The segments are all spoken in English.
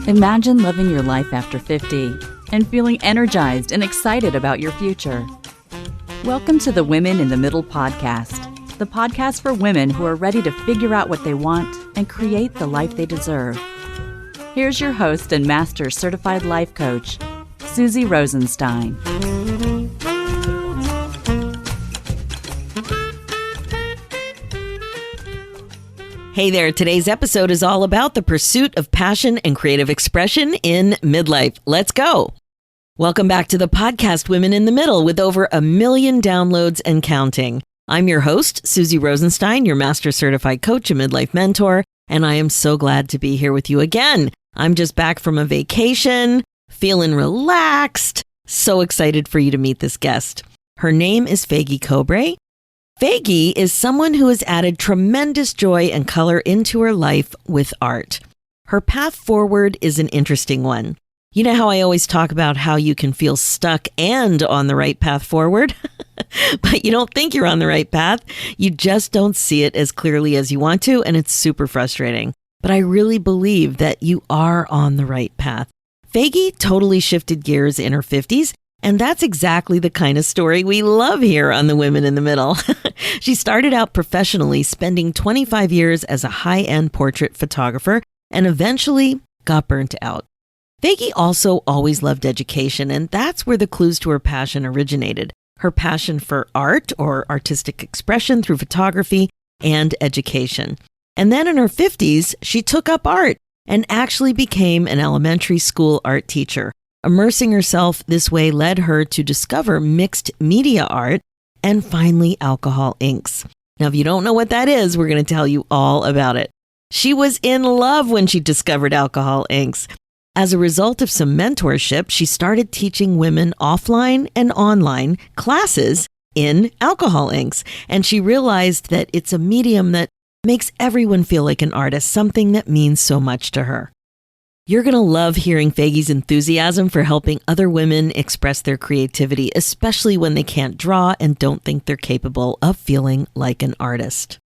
Imagine living your life after 50 and feeling energized and excited about your future. Welcome to the Women in the Middle podcast, the podcast for women who are ready to figure out what they want and create the life they deserve. Here's your host and master certified life coach, Susie Rosenstein. Hey there, today's episode is all about the pursuit of passion and creative expression in midlife. Let's go. Welcome back to the podcast Women in the Middle with over 1 million downloads and counting. I'm your host, Susie Rosenstein, your master certified coach and midlife mentor, and I am so glad to be here with you again. I'm just back from a vacation, feeling relaxed, so excited for you to meet this guest. Her name is Faigie Kobre. Faigie is someone who has added tremendous joy and color into her life with art. Her path forward is an interesting one. You know how I always talk about how you can feel stuck and on the right path forward? But you don't think you're on the right path. You just don't see it as clearly as you want to, and it's super frustrating. But I really believe that you are on the right path. Faigie totally shifted gears in her 50s. And that's exactly the kind of story we love here on the Women in the Middle. She started out professionally, spending 25 years as a high-end portrait photographer, and eventually got burnt out. Faigie also always loved education, and that's where the clues to her passion originated. Her passion for art or artistic expression through photography and education. And then in her 50s, she took up art and actually became an elementary school art teacher. Immersing herself this way led her to discover mixed media art and finally alcohol inks. Now, if you don't know what that is, we're going to tell you all about it. She was in love when she discovered alcohol inks. As a result of some mentorship, she started teaching women offline and online classes in alcohol inks. And she realized that it's a medium that makes everyone feel like an artist, something that means so much to her. You're going to love hearing Faigie's enthusiasm for helping other women express their creativity, especially when they can't draw and don't think they're capable of feeling like an artist.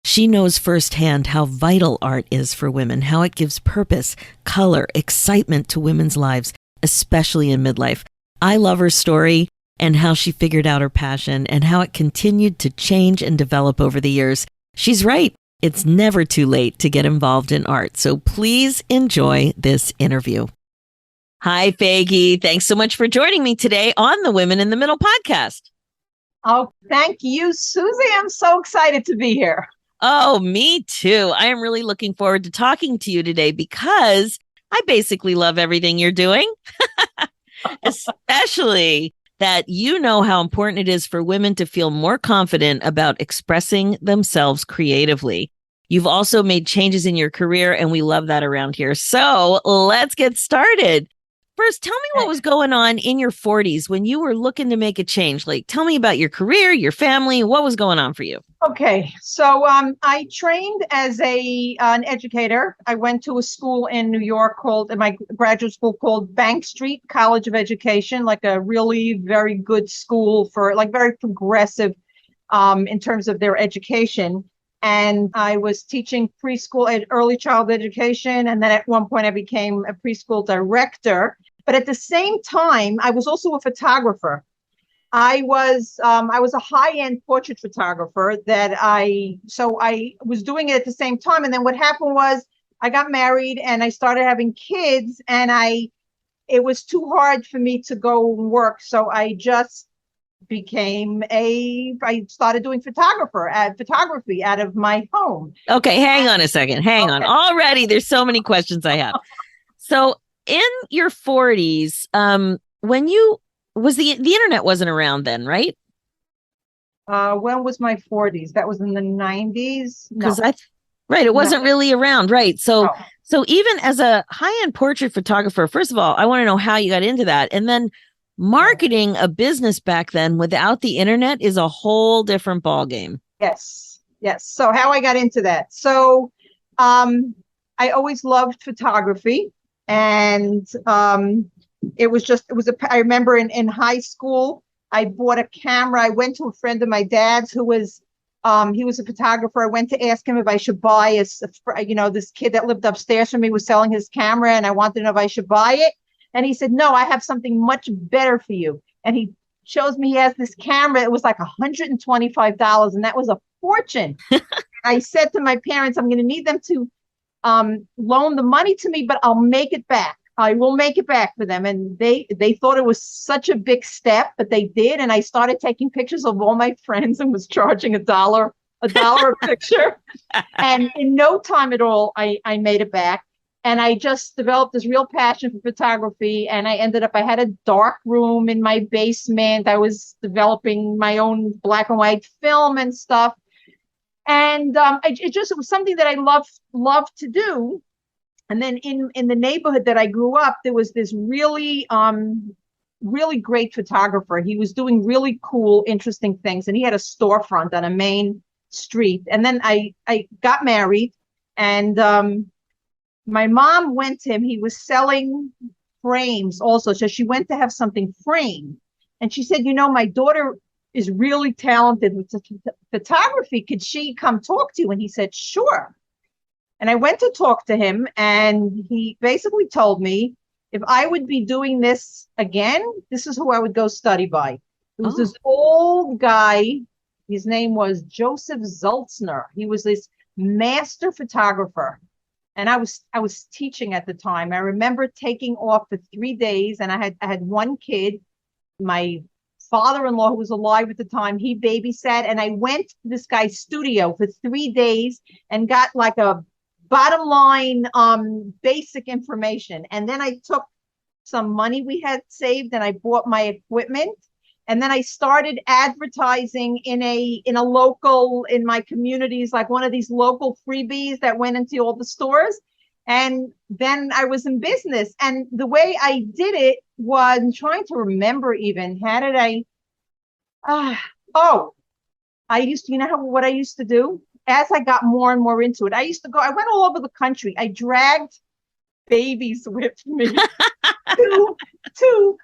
She knows firsthand how vital art is for women, how it gives purpose, color, excitement to women's lives, especially in midlife. I love her story and how she figured out her passion and how it continued to change and develop over the years. She's right. It's never too late to get involved in art, so please enjoy this interview. Hi, Faigie. Thanks so much for joining me today on the Women in the Middle podcast. Oh, thank you, Susie. I'm so excited to be here. Oh, me too. I am really looking forward to talking to you today because I basically love everything you're doing, especially that you know how important it is for women to feel more confident about expressing themselves creatively. You've also made changes in your career, and we love that around here. So let's get started. First, tell me what was going on in your 40s when you were looking to make a change. Like, tell me about your career, your family. What was going on for you? Okay, so I trained as an educator. I went to a school in New York my graduate school called Bank Street College of Education, like a really very good school for like very progressive in terms of their education. And I was teaching preschool early childhood education. And then at one point I became a preschool director. But at the same time, I was also a photographer. I was a high-end portrait photographer I was doing it at the same time. And then what happened was I got married and I started having kids, and it was too hard for me to go work. So I just I started doing photography out of my home. Okay, hang on a second. Hang on. Already there's so many questions I have. So in your 40s, when you was the internet wasn't around then, right? When was my 40s? That was in the 90s. Because right, it wasn't really around, right? So so even as a high-end portrait photographer, first of all, I want to know how you got into that, and then marketing a business back then without the internet is a whole different ballgame. Yes. So how I got into that. So I always loved photography, and I remember in high school, I bought a camera. I went to a friend of my dad's who was He was a photographer. I went to ask him if I should buy this kid that lived upstairs from me was selling his camera, and I wanted to know if I should buy it. And he said, no, I have something much better for you. And he shows me he has this camera. It was like $125, and that was a fortune. I said to my parents, I'm going to need them to loan the money to me, but I'll make it back. I will make it back for them. And they thought it was such a big step, but they did. And I started taking pictures of all my friends and was charging $1 a picture. And in no time at all, I made it back. And I just developed this real passion for photography. And I had a dark room in my basement. I was developing my own black and white film and stuff. And it was something that I loved to do. And then in the neighborhood that I grew up, there was this really great photographer. He was doing really cool, interesting things. And he had a storefront on a main street. And then I got married, and my mom went to him. He was selling frames also. So she went to have something framed. And she said, my daughter is really talented with photography. Could she come talk to you? And he said, sure. And I went to talk to him, and he basically told me if I would be doing this again, this is who I would go study by. It was this old guy. His name was Joseph Zultzner. He was this master photographer. And I was teaching at the time. I remember taking off for 3 days, and I had one kid. My father-in-law, who was alive at the time, he babysat, and I went to this guy's studio for 3 days and got like a bottom line basic information. And then I took some money we had saved and I bought my equipment. And then I started advertising in my communities, like one of these local freebies that went into all the stores. And then I was in business. And the way I did it was, I'm trying to remember even, how did I used to, what I used to do? As I got more and more into it, I went all over the country. I dragged babies with me to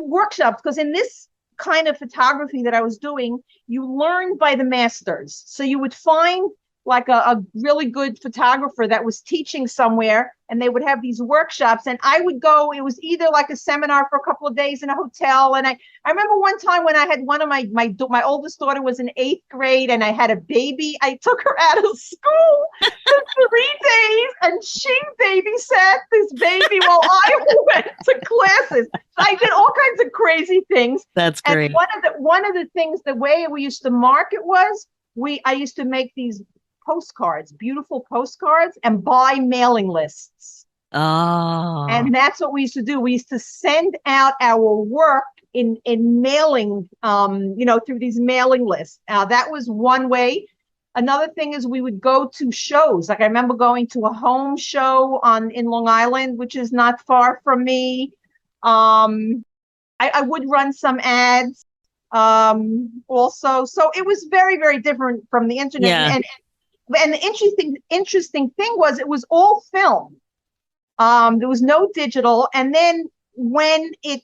workshops, because in this kind of photography that I was doing, you learn by the masters. So you would find like a really good photographer that was teaching somewhere, and they would have these workshops, and I would go. It was either like a seminar for a couple of days in a hotel. And I remember one time when I had one of my oldest daughter was in 8th grade, and I had a baby. I took her out of school for 3 days, and she babysat this baby while I went to classes. I did all kinds of crazy things. That's great. And one of the things, the way we used to market was I used to make these postcards, beautiful postcards, and buy mailing lists. Oh. And that's what we used to do. We used to send out our work in mailing, through these mailing lists. That was one way. Another thing is we would go to shows. Like I remember going to a home show in Long Island, which is not far from me. I would run some ads also. So it was very, very different from the internet. Yeah. And the interesting thing was it was all film. There was no digital. And then when it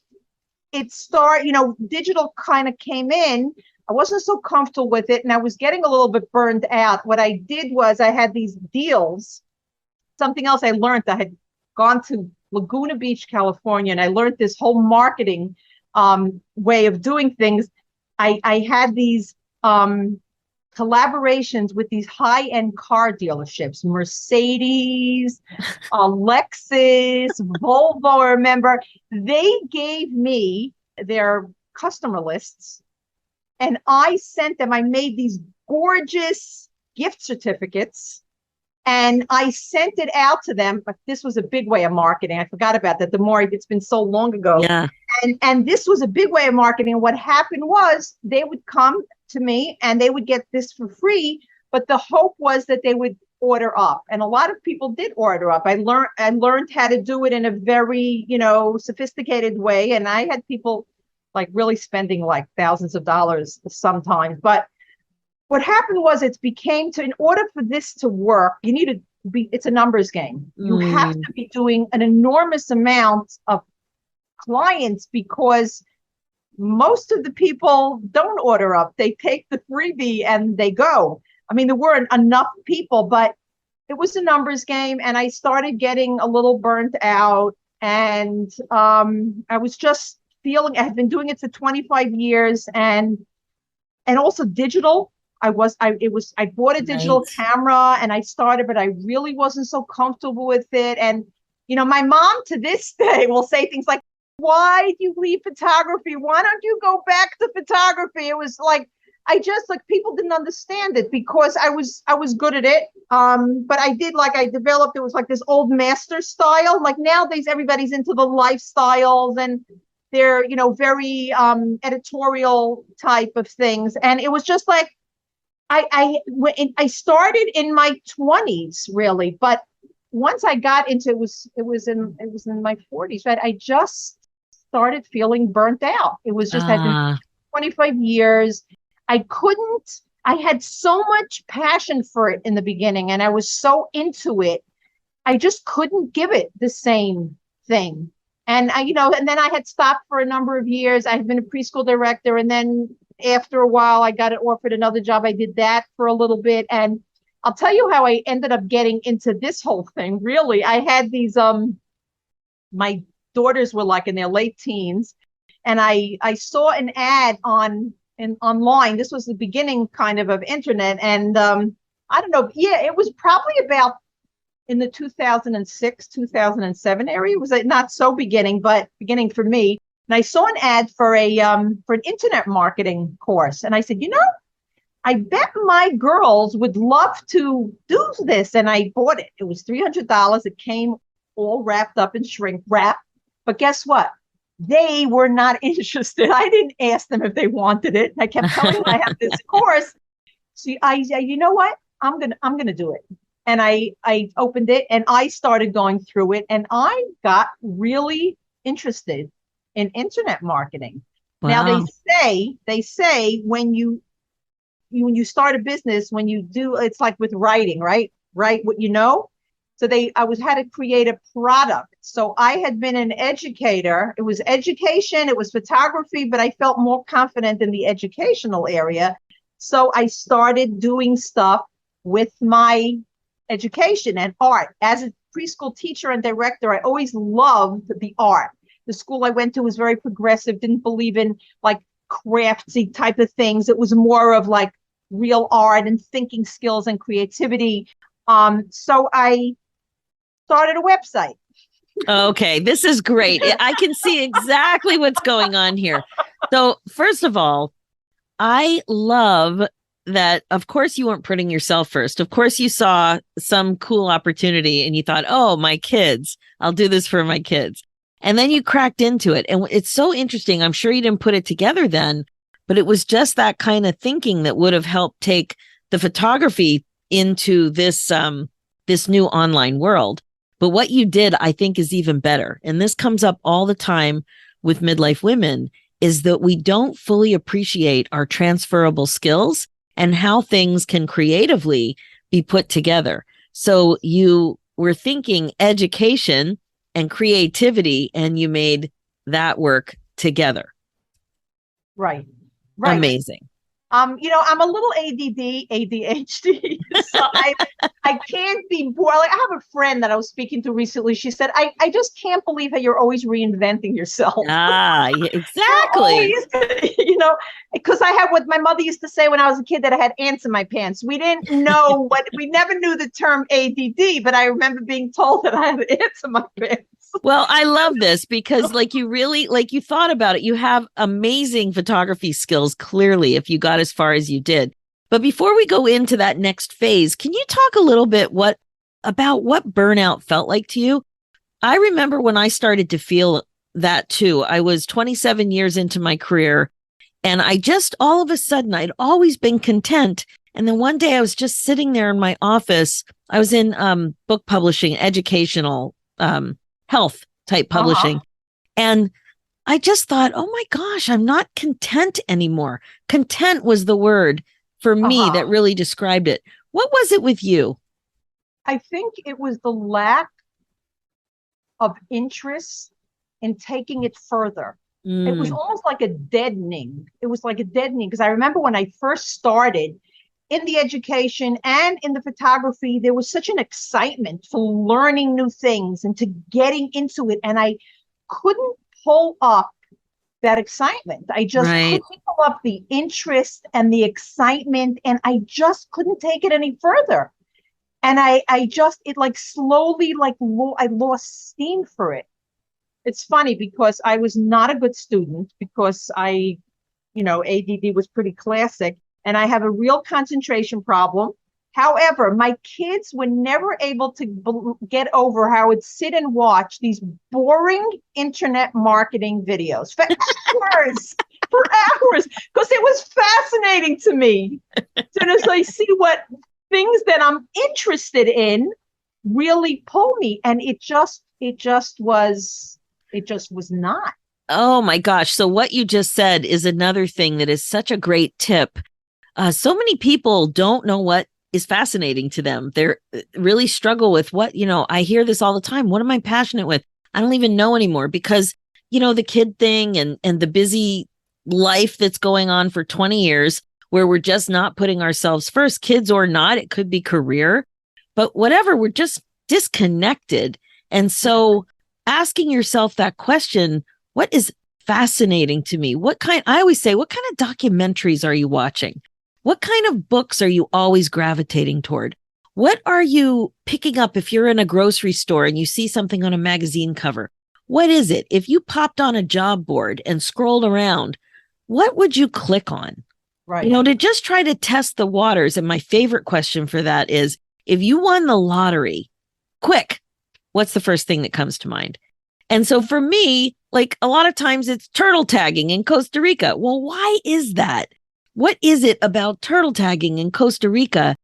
started, digital kind of came in, I wasn't so comfortable with it, and I was getting a little bit burned out. What I did was I had these deals. Something else I learned, I had gone to Laguna Beach, California, and I learned this whole marketing way of doing things. I had these collaborations with these high-end car dealerships, Mercedes, Lexus, Volvo. I remember they gave me their customer lists, and I made these gorgeous gift certificates, and I sent it out to them. But this was a big way of marketing. I forgot about that. It's been so long ago. Yeah. And this was a big way of marketing. What happened was they would come to me and they would get this for free, but the hope was that they would order up. And a lot of people did order up. I learned how to do it in a very, sophisticated way. And I had people like really spending like thousands of dollars sometimes. But what happened was in order for this to work, you need to be, it's a numbers game. You have to be doing an enormous amount of clients, because most of the people don't order up. They take the freebie and they go. I mean, there weren't enough people, but it was a numbers game, and I started getting a little burnt out. And I was just feeling I had been doing it for 25 years, and also digital. I bought a digital Right. camera and I started, but I really wasn't so comfortable with it. And my mom to this day will say things like, why did you leave photography? Why don't you go back to photography? It was like, I just like people didn't understand it because I was good at it. But I developed, it was like this old master style. Like nowadays everybody's into the lifestyles and they're, very editorial type of things. And it was just like I started in my 20s really, but once I got into it was in my 40s, right? I just started feeling burnt out. It was just I'd been Ah, 25 years. I had so much passion for it in the beginning and I was so into it. I just couldn't give it the same thing. And then I had stopped for a number of years. I had been a preschool director. And then after a while, I got offered another job. I did that for a little bit. And I'll tell you how I ended up getting into this whole thing. Really, I had my daughters were like in their late teens. And I saw an ad online. This was the beginning kind of internet. And I don't know. Yeah, it was probably about in the 2006, 2007 area. It was not so beginning, but beginning for me. And I saw an ad for an internet marketing course. And I said, I bet my girls would love to do this. And I bought it. It was $300. It came all wrapped up in shrink wrap. But guess what? They were not interested. I didn't ask them if they wanted it. I kept telling them I have this course. So I said, you know what? I'm gonna do it. And I opened it and I started going through it and I got really interested in internet marketing. Now wow. they say when you start a business, when you do, it's like with writing, right? Write what you know. So had to create a product. So I had been an educator. It was education, it was photography, but I felt more confident in the educational area. So I started doing stuff with my education and art. As a preschool teacher and director, I always loved the art. The school I went to was very progressive, didn't believe in like craftsy type of things. It was more of like real art and thinking skills and creativity. So I started a website. Okay, this is great. I can see exactly what's going on here. So, first of all, I love that, of course, you weren't putting yourself first. Of course, you saw some cool opportunity and you thought, oh, my kids, I'll do this for my kids. And then you cracked into it. And it's so interesting. I'm sure you didn't put it together then, but it was just that kind of thinking that would have helped take the photography into this new online world. But what you did, I think, is even better. And this comes up all the time with midlife women, is that we don't fully appreciate our transferable skills and how things can creatively be put together. So you were thinking education and creativity, and you made that work together. Right. Amazing. I'm a little ADHD, so I can't be bored. Like, I have a friend that I was speaking to recently. She said, I just can't believe how you're always reinventing yourself. Ah, yeah, exactly. Because I had what my mother used to say when I was a kid, that I had ants in my pants. We never knew the term ADD, but I remember being told that I had ants in my pants. Well, I love this because you thought about it. You have amazing photography skills, clearly, if you got as far as you did. But before we go into that next phase, can you talk a little bit about what burnout felt like to you? I remember when I started to feel that too. I was 27 years into my career and I just all of a sudden, I'd always been content. And then one day I was just sitting there in my office. I was in book publishing, educational health type publishing. And I just thought, oh my gosh, I'm not content anymore. Content was the word for me that really described it. What was it with you? I think it was the lack of interest in taking it further. It was Mm. almost like a deadening. It was like a deadening because I remember when I first started in the education and in the photography, there was such an excitement for learning new things and to getting into it. And I couldn't pull up that excitement. I just Right. couldn't pull up the interest and the excitement. And I just couldn't take it any further. And I just, it like slowly, I lost steam for it. It's funny because I was not a good student because ADD was pretty classic and I have a real concentration problem. However, my kids were never able to get over how I would sit and watch these boring internet marketing videos for hours, for hours, because it was fascinating to me. So as I see what things that I'm interested in really pull me, and it just was not. Oh my gosh. So, what you just said is another thing that is such a great tip. So many people don't know what is fascinating to them. They're really struggle with I hear this all the time. What am I passionate with? I don't even know anymore because, the kid thing and the busy life that's going on for 20 years where we're just not putting ourselves first, kids or not, it could be career, but whatever, we're just disconnected. And so asking yourself that question, what is fascinating to me? I always say, what kind of documentaries are you watching? What kind of books are you always gravitating toward? What are you picking up if you're in a grocery store and you see something on a magazine cover? What is it? If you popped on a job board and scrolled around, what would you click on? Right. To just try to test the waters. And my favorite question for that is, if you won the lottery, quick, what's the first thing that comes to mind? And so for me, like a lot of times it's turtle tagging in Costa Rica. Well, why is that? What is it about turtle tagging in Costa Rica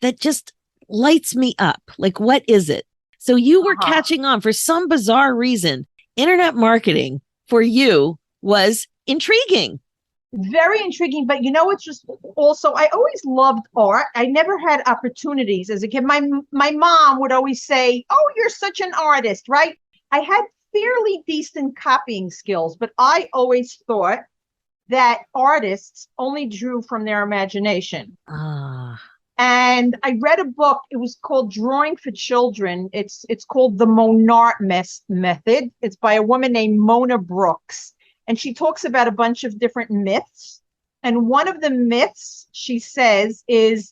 that just lights me up? Like, what is it? So you were catching on for some bizarre reason. Internet marketing for you was intriguing. Very intriguing, but it's just also I always loved art. I never had opportunities as a kid. My mom would always say, "Oh, you're such an artist," right? I had fairly decent copying skills, but I always thought that artists only drew from their imagination. Ah. And I read a book. It was called Drawing for Children. It's called the Monart Method. It's by a woman named Mona Brooks. And she talks about a bunch of different myths. And one of the myths, she says, is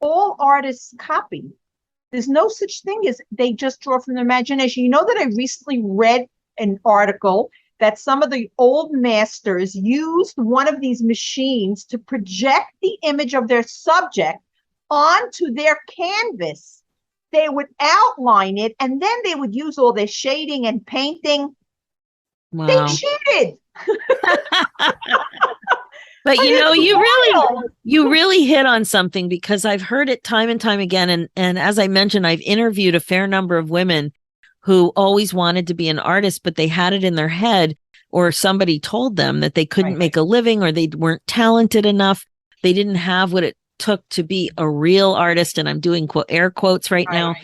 all artists copy. There's no such thing as they just draw from their imagination. You know that I recently read an article that some of the old masters used one of these machines to project the image of their subject onto their canvas. They would outline it, and then they would use all their shading and painting. Wow. They cheated. But you really hit on something, because I've heard it time and time again. And as I mentioned, I've interviewed a fair number of women who always wanted to be an artist, but they had it in their head, or somebody told them that they couldn't make a living, or they weren't talented enough. They didn't have what it took to be a real artist. And I'm doing air quotes right now.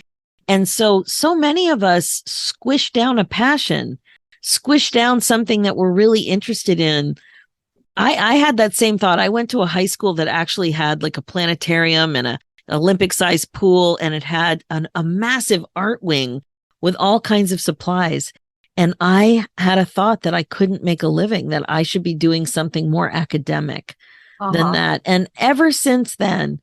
And so many of us squish down a passion, squish down something that we're really interested in. I had that same thought. I went to a high school that actually had like a planetarium and a Olympic sized pool, and it had a massive art wing with all kinds of supplies. And I had a thought that I couldn't make a living, that I should be doing something more academic than that. And ever since then,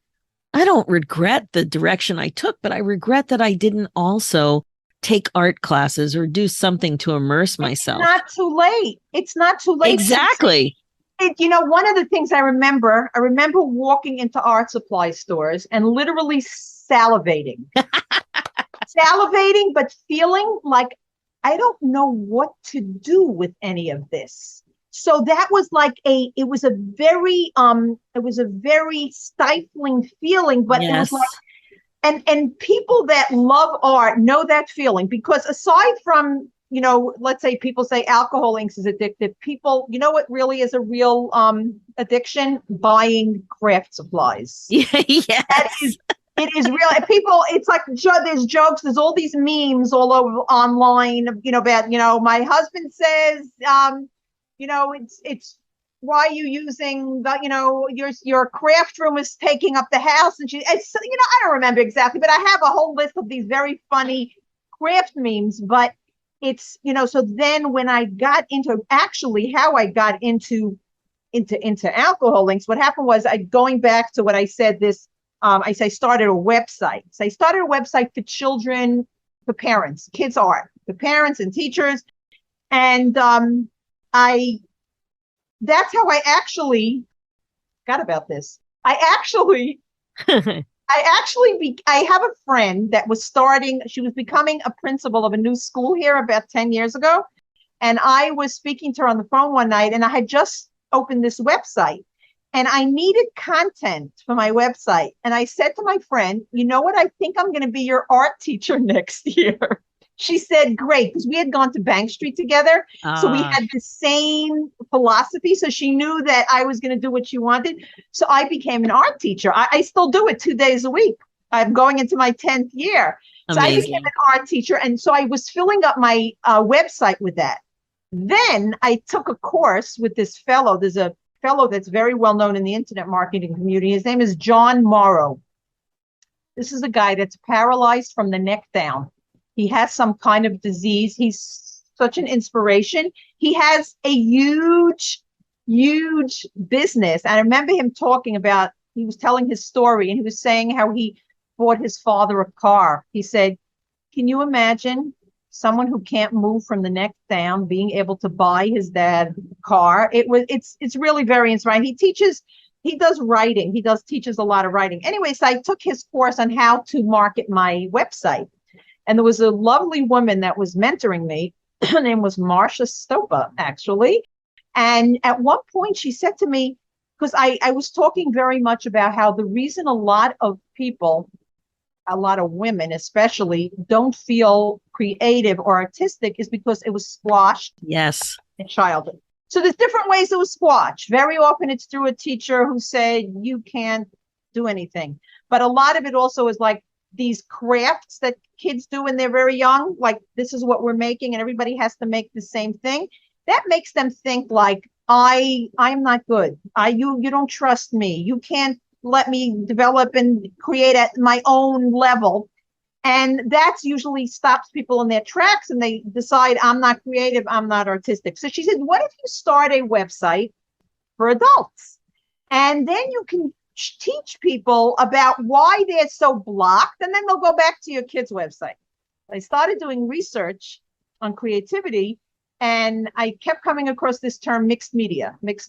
I don't regret the direction I took, but I regret that I didn't also take art classes or do something to immerse myself. It's not too late. It's not too late. Exactly. One of the things I remember walking into art supply stores and literally salivating, but feeling like I don't know what to do with any of this. So that was it was a very stifling feeling, but it was like, and people that love art know that feeling, because aside from, let's say people say alcohol inks is addictive. People, what really is a real addiction? Buying craft supplies. Yes. It is real. People, it's like there's jokes. There's all these memes all over online, about, my husband says, it's why are you using the, your craft room is taking up the house. And I don't remember exactly, but I have a whole list of these very funny craft memes. But it's, so then when I got into actually how I got into alcohol links, what happened was going back to what I said, I started a website. So I started a website for children, for parents, kids art, for parents and teachers. And that's how I actually got about this. I have a friend that was she was becoming a principal of a new school here about 10 years ago. And I was speaking to her on the phone one night, and I had just opened this website and I needed content for my website. And I said to my friend, you know what? I think I'm going to be your art teacher next year. She said, great, because we had gone to Bank Street together. So we had the same philosophy. So she knew that I was going to do what she wanted. So I became an art teacher. I still do it 2 days a week. I'm going into my 10th year. So I became an art teacher. And so I was filling up my website with that. Then I took a course with this fellow. There's a fellow that's very well known in the internet marketing community. His name is John Morrow. This is a guy that's paralyzed from the neck down. He has some kind of disease. He's such an inspiration. He has a huge, huge business. And I remember him talking about, he was telling his story and he was saying how he bought his father a car. He said, can you imagine someone who can't move from the neck down being able to buy his dad a car? It's really very inspiring. He does writing. Teaches a lot of writing. Anyways, I took his course on how to market my website. And there was a lovely woman that was mentoring me. Her name was Marcia Stopa, actually. And at one point she said to me, because I was talking very much about how the reason a lot of people, a lot of women especially, don't feel creative or artistic is because it was squashed in childhood. So there's different ways it was squashed. Very often it's through a teacher who said, you can't do anything. But a lot of it also is like these crafts that kids do when they're very young, like this is what we're making and everybody has to make the same thing. That makes them think like, I'm not good. You don't trust me. You can't let me develop and create at my own level. And that's usually stops people in their tracks and they decide I'm not creative, I'm not artistic. So she said, what if you start a website for adults? And then you can teach people about why they're so blocked, and then they'll go back to your kid's website. I started doing research on creativity, and I kept coming across this term mixed media. And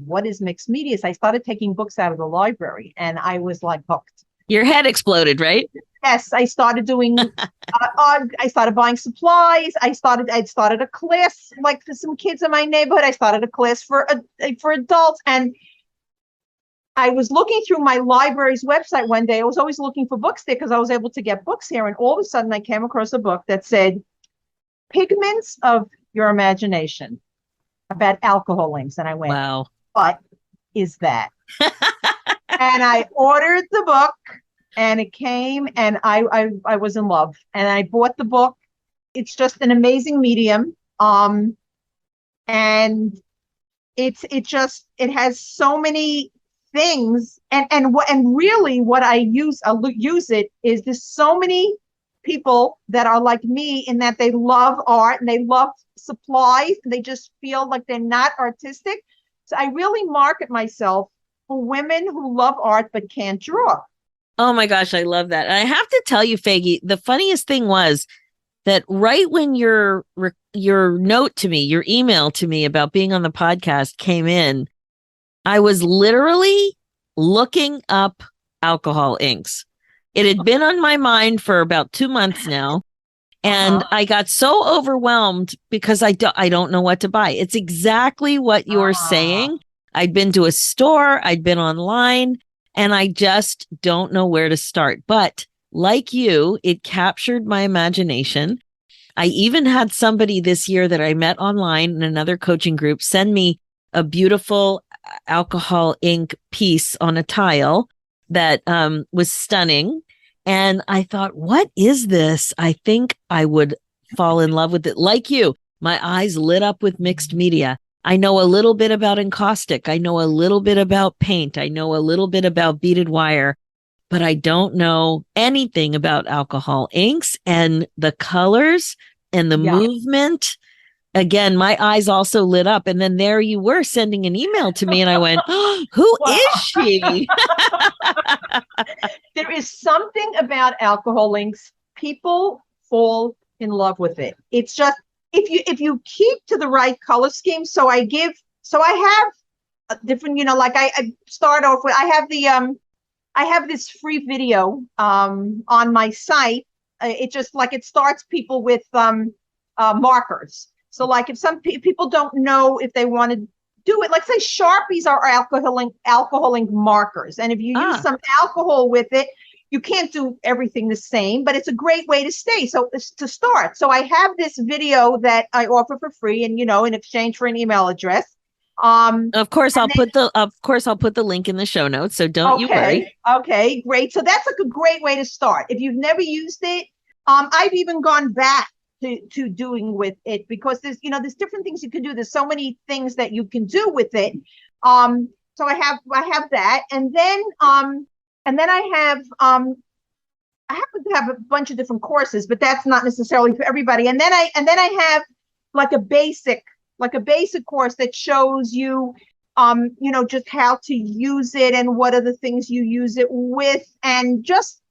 what is mixed media? So I started taking books out of the library, and I was like hooked. Your head exploded, right? Yes, I started doing. I started buying supplies. I started a class like for some kids in my neighborhood. I started a class for adults, and I was looking through my library's website one day. I was always looking for books there because I was able to get books here. And all of a sudden I came across a book that said, Pigments of Your Imagination, about alcohol links. And I went, wow, what is that? And I ordered the book and it came and I was in love. And I bought the book. It's just an amazing medium. And it has so many things, and really what I use it is there's so many people that are like me in that they love art and they love supplies and they just feel like they're not artistic. So I really market myself for women who love art but can't draw. Oh my gosh, I love that. And I have to tell you, Faigie, the funniest thing was that right when your note to me, your email to me about being on the podcast came in, I was literally looking up alcohol inks. It had been on my mind for about 2 months now. And I got so overwhelmed because I don't know what to buy. It's exactly what you're saying. I'd been to a store, I'd been online, and I just don't know where to start. But like you, it captured my imagination. I even had somebody this year that I met online in another coaching group send me a beautiful alcohol ink piece on a tile that was stunning. And I thought, what is this? I think I would fall in love with it like you. my eyes lit up with mixed media. I know a little bit about encaustic. I know a little bit about paint. I know a little bit about beaded wire, but I don't know anything about alcohol inks and the colors and the movement. Again, my eyes also lit up. And then there you were sending an email to me, and I went, oh, who is she? There is something about alcohol inks. People fall in love with it. It's just, if you keep to the right color scheme. So I have a different, like I start off with, I have this free video on my site. It just like it starts people with markers. So like if some people don't know if they want to do it, like say Sharpies are alcohol ink markers. And if you use some alcohol with it, you can't do everything the same, but it's a great way to start. So I have this video that I offer for free, and in exchange for an email address. Of course, I'll put the link in the show notes. So don't you worry. Okay, great. So that's like a great way to start. If you've never used it, I've even gone back to doing with it, because there's different things you can do. There's so many things that you can do with it. So I have that, and then I happen to have a bunch of different courses, but that's not necessarily for everybody. And then I have like a basic course that shows you, just how to use it and what are the things you use it with, and just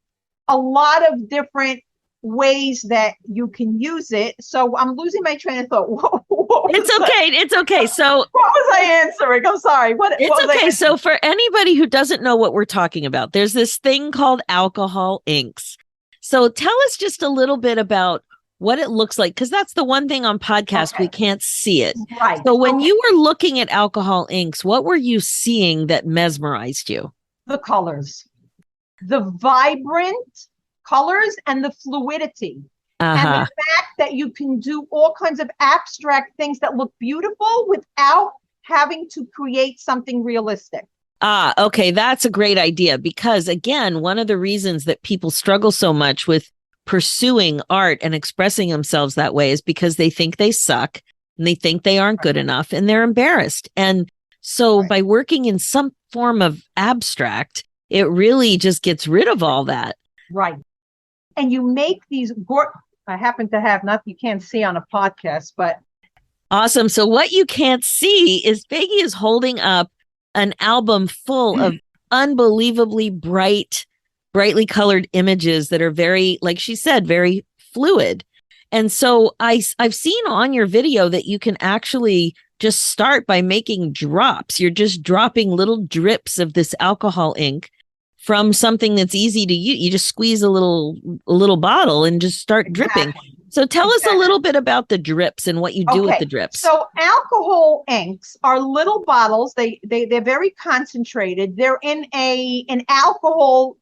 a lot of different ways that you can use it. So I'm losing my train of thought. It's okay. So what was I answering? I'm sorry. It's okay. So for anybody who doesn't know what we're talking about, there's this thing called alcohol inks. So tell us just a little bit about what it looks like, because that's the one thing on podcast, we can't see it. Right. So when you were looking at alcohol inks, what were you seeing that mesmerized you? The colors, the vibrant colors, and the fluidity. And the fact that you can do all kinds of abstract things that look beautiful without having to create something realistic. Okay. That's a great idea, because again, one of the reasons that people struggle so much with pursuing art and expressing themselves that way is because they think they suck and they think they aren't good enough, and they're embarrassed. And so by working in some form of abstract, it really just gets rid of all that. Right. And you make these, I happen to have, not you can't see on a podcast, but. Awesome. So what you can't see is Faigie is holding up an album full of unbelievably brightly colored images that are very, like she said, very fluid. And so I've seen on your video that you can actually just start by making drops. You're just dropping little drips of this alcohol ink from something that's easy to use. You just squeeze a little bottle and just start dripping. So tell us a little bit about the drips and what you do with the drips. So alcohol inks are little bottles. They're very concentrated. They're in an alcohol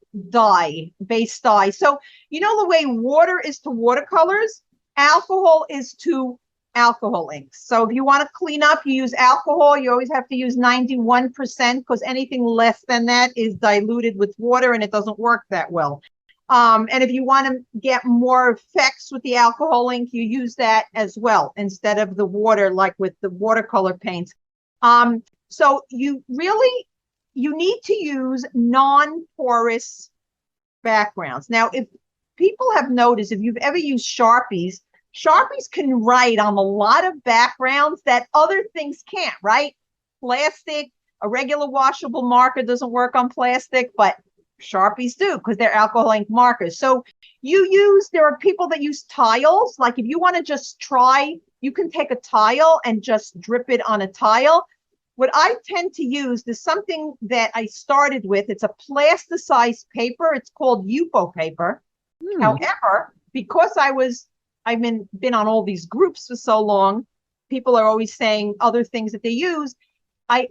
based dye. So the way water is to watercolors, alcohol is to alcohol inks. So if you want to clean up, you use alcohol. You always have to use 91%, because anything less than that is diluted with water and it doesn't work that well. And if you want to get more effects with the alcohol ink, you use that as well instead of the water, like with the watercolor paints. So you need to use non-porous backgrounds. Now, if people have noticed, if you've ever used Sharpies can write on a lot of backgrounds that other things can't, right? Plastic, a regular washable marker doesn't work on plastic, but Sharpies do, because they're alcohol ink markers. So there are people that use tiles. Like if you want to just try, you can take a tile and just drip it on a tile. What I tend to use is something that I started with. It's a plasticized paper. It's called Yupo paper. However, because I've been on all these groups for so long, people are always saying other things that they use. I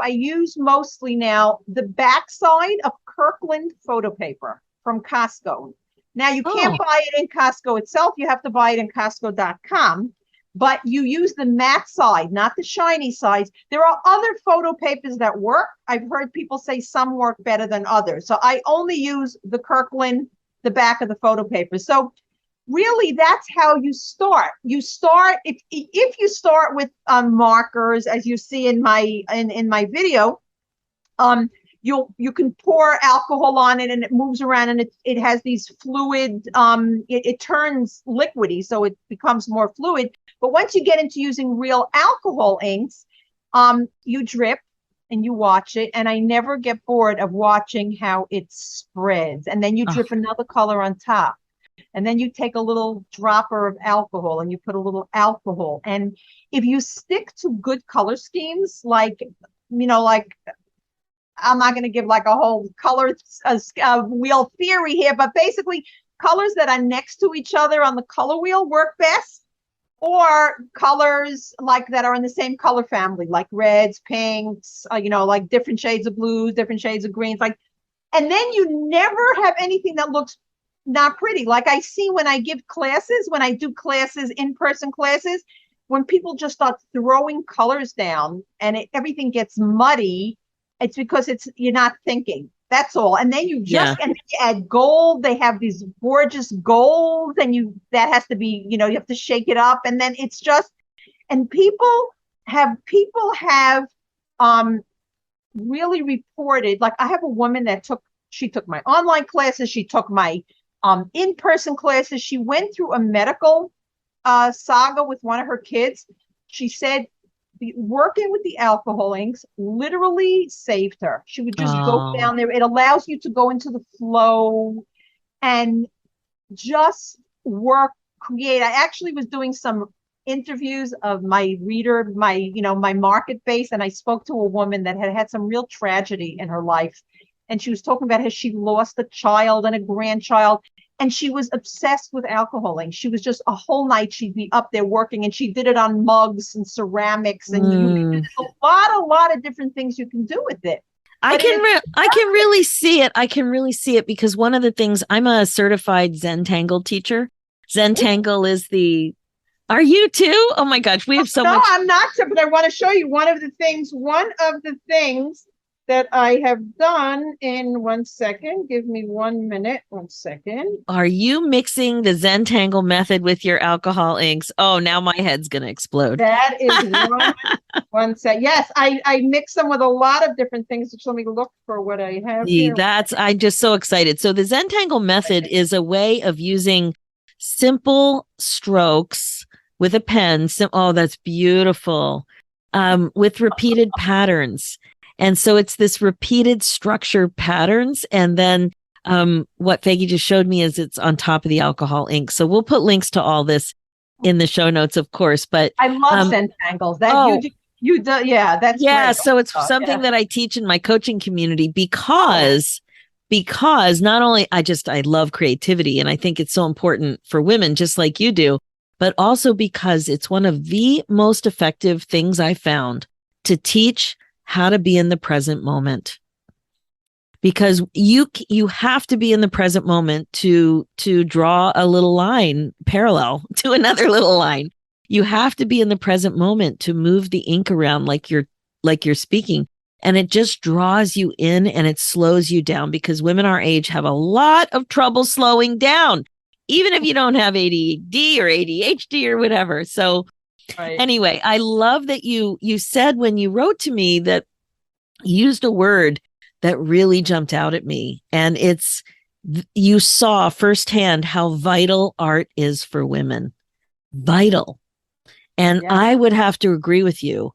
use mostly now the backside of Kirkland photo paper from Costco. Now you can't buy it in Costco itself. You have to buy it in Costco.com, but you use the matte side, not the shiny sides. There are other photo papers that work. I've heard people say some work better than others. So I only use the Kirkland, the back of the photo paper. So really, that's how you start. You start if you start with markers, as you see in my video. You can pour alcohol on it and it moves around, and it has these fluid, it turns liquidy, so it becomes more fluid. But once you get into using real alcohol inks, you drip and you watch it, and I never get bored of watching how it spreads. And then you drip another color on top, and then you take a little dropper of alcohol and you put a little alcohol. And if you stick to good color schemes, like I'm not going to give like a whole color wheel theory here, but basically colors that are next to each other on the color wheel work best, or colors like that are in the same color family, like reds, pinks, like different shades of blues, different shades of greens, like, and then you never have anything that looks not pretty. Like I see when I give classes, when I do classes, in-person classes, when people just start throwing colors down and everything gets muddy, it's because you're not thinking. That's all. And then you and you add gold. They have these gorgeous golds, and that has to be, you have to shake it up. And then it's just, and people have really reported, like I have a woman that she took my online classes. She took my in-person classes. She went through a medical saga with one of her kids. She said working with the alcohol inks literally saved her. She would just go down there. It allows you to go into the flow and just create. I actually was doing some interviews of my reader, my market base, and I spoke to a woman that had some real tragedy in her life. And she was talking about how she lost a child and a grandchild. And she was obsessed with alcohol inks. She was just a whole night. She'd be up there working, and she did it on mugs and ceramics, and there's a lot of different things you can do with it. I can really see it. I can really see it because one of the things, I'm a certified Zentangle teacher. Zentangle is are you too? Oh my gosh, we have so much. No, I'm not, but I want to show you one of the things that I have done in 1 second. Give me 1 minute. 1 second. Are you mixing the Zentangle method with your alcohol inks? Oh, now my head's going to explode. That is one sec. Yes, I mix them with a lot of different things. Just let me look for what I have here. I'm just so excited. So the Zentangle method is a way of using simple strokes with a pen. Oh, that's beautiful. With repeated patterns. And so it's this repeated structure patterns. And then what Faigie just showed me is it's on top of the alcohol ink. So we'll put links to all this in the show notes, of course. But I love Zentangles. You do, yeah, that's great. So it's something that I teach in my coaching community because not only I love creativity, and I think it's so important for women, just like you do, but also because it's one of the most effective things I found to teach how to be in the present moment, because you have to be in the present moment to draw a little line parallel to another little line. You have to be in the present moment to move the ink around like you're speaking, and it just draws you in and it slows you down, because women our age have a lot of trouble slowing down, even if you don't have ADD or ADHD or whatever. So right. Anyway, I love that you said when you wrote to me that you used a word that really jumped out at me. And you saw firsthand how vital art is for women. Vital. And Yeah. I would have to agree with you.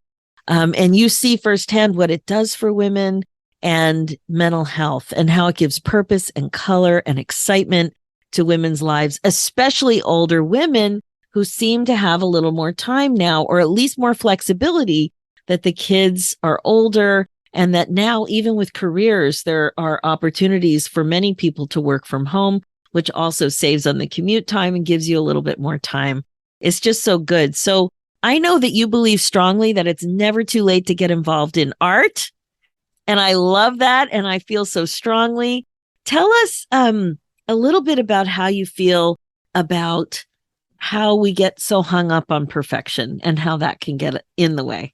And you see firsthand what it does for women and mental health, and how it gives purpose and color and excitement to women's lives, especially older women who seem to have a little more time now, or at least more flexibility, that the kids are older, and that now, even with careers, there are opportunities for many people to work from home, which also saves on the commute time and gives you a little bit more time. It's just so good. So I know that you believe strongly that it's never too late to get involved in art. And I love that. And I feel so strongly. Tell us a little bit about how you feel about how we get so hung up on perfection and how that can get in the way.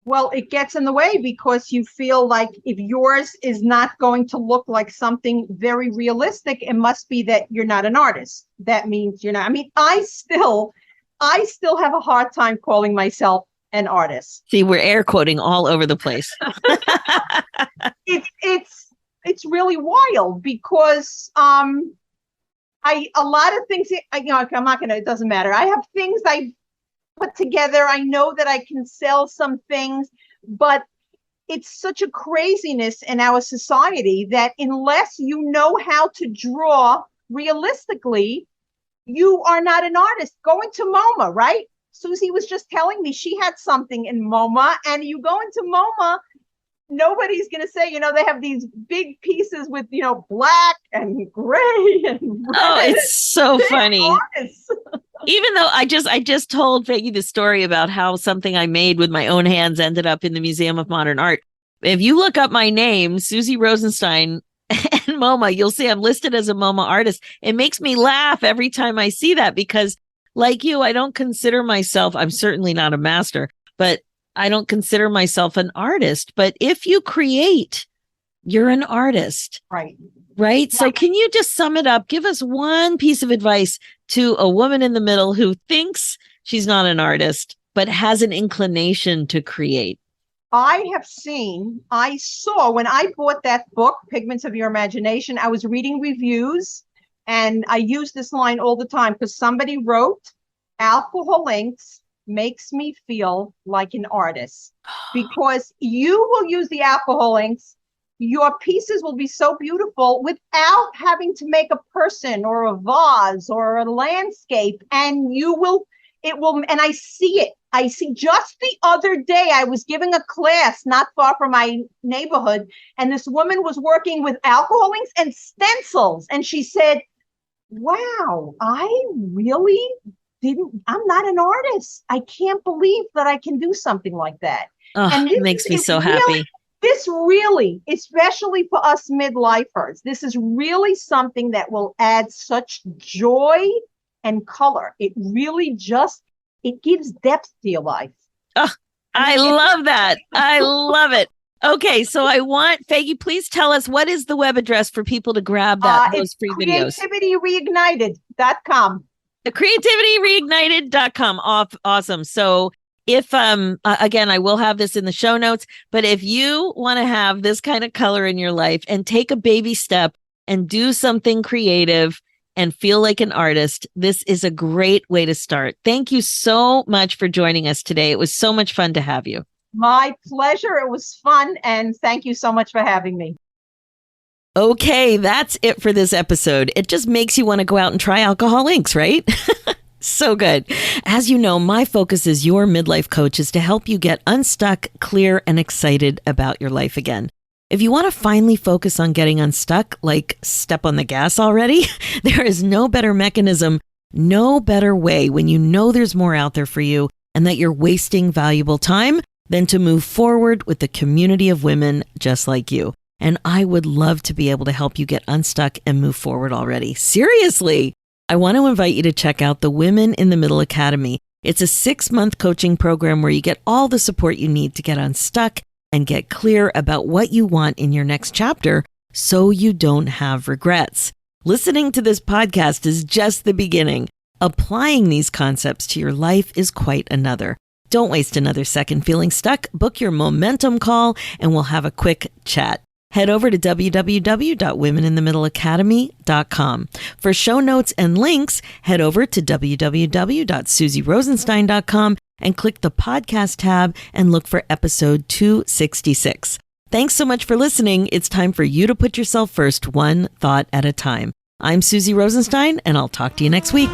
Well, it gets in the way because you feel like if yours is not going to look like something very realistic, it must be that you're not an artist. That means you're not. I mean, I still have a hard time calling myself an artist. See, we're air quoting all over the place. It's really wild because a lot of things, I'm not gonna, it doesn't matter. I have things I put together. I know that I can sell some things, but it's such a craziness in our society that unless you know how to draw realistically, you are not an artist. Going to MoMA, right? Susie was just telling me she had something in MoMA, and you go into MoMA, nobody's going to say, they have these big pieces with, black and gray and red. Oh, it's so funny. Even though I just told Faigie the story about how something I made with my own hands ended up in the Museum of Modern Art. If you look up my name, Susie Rosenstein, and MoMA, you'll see I'm listed as a MoMA artist. It makes me laugh every time I see that because, like you, I don't consider myself, I'm certainly not a master, but I don't consider myself an artist. But if you create, you're an artist. Right. Right. So can you just sum it up? Give us one piece of advice to a woman in the middle who thinks she's not an artist, but has an inclination to create. I saw when I bought that book, Pigments of Your Imagination, I was reading reviews and I use this line all the time because somebody wrote, alcohol inks makes me feel like an artist because you will use the alcohol inks. Your pieces will be so beautiful without having to make a person or a vase or a landscape. And and I see it. I see just the other day, I was giving a class not far from my neighborhood, and this woman was working with alcohol inks and stencils. And she said, wow, I'm not an artist. I can't believe that I can do something like that. Oh, and it makes me so happy. This really, especially for us midlifers, this is really something that will add such joy and color. It really it gives depth to your life. Oh, I love that. I love it. Okay, so I want, Faigie, please tell us what is the web address for people to grab those free videos? CreativityReignited.com. CreativityReignited.com. Awesome. So if, again, I will have this in the show notes, but if you want to have this kind of color in your life and take a baby step and do something creative and feel like an artist, this is a great way to start. Thank you so much for joining us today. It was so much fun to have you. My pleasure. It was fun. And thank you so much for having me. Okay, that's it for this episode. It just makes you want to go out and try alcohol inks, right? So good. As you know, my focus as your midlife coach is to help you get unstuck, clear, and excited about your life again. If you want to finally focus on getting unstuck, like step on the gas already, there is no better mechanism, no better way when you know there's more out there for you and that you're wasting valuable time than to move forward with the community of women just like you. And I would love to be able to help you get unstuck and move forward already. Seriously, I want to invite you to check out the Women in the Middle Academy. It's a 6-month coaching program where you get all the support you need to get unstuck and get clear about what you want in your next chapter so you don't have regrets. Listening to this podcast is just the beginning. Applying these concepts to your life is quite another. Don't waste another second feeling stuck. Book your momentum call and we'll have a quick chat. Head over to www.womeninthemiddleacademy.com. For show notes and links, head over to www.susierosenstein.com and click the podcast tab and look for episode 266. Thanks so much for listening. It's time for you to put yourself first, one thought at a time. I'm Susie Rosenstein, and I'll talk to you next week.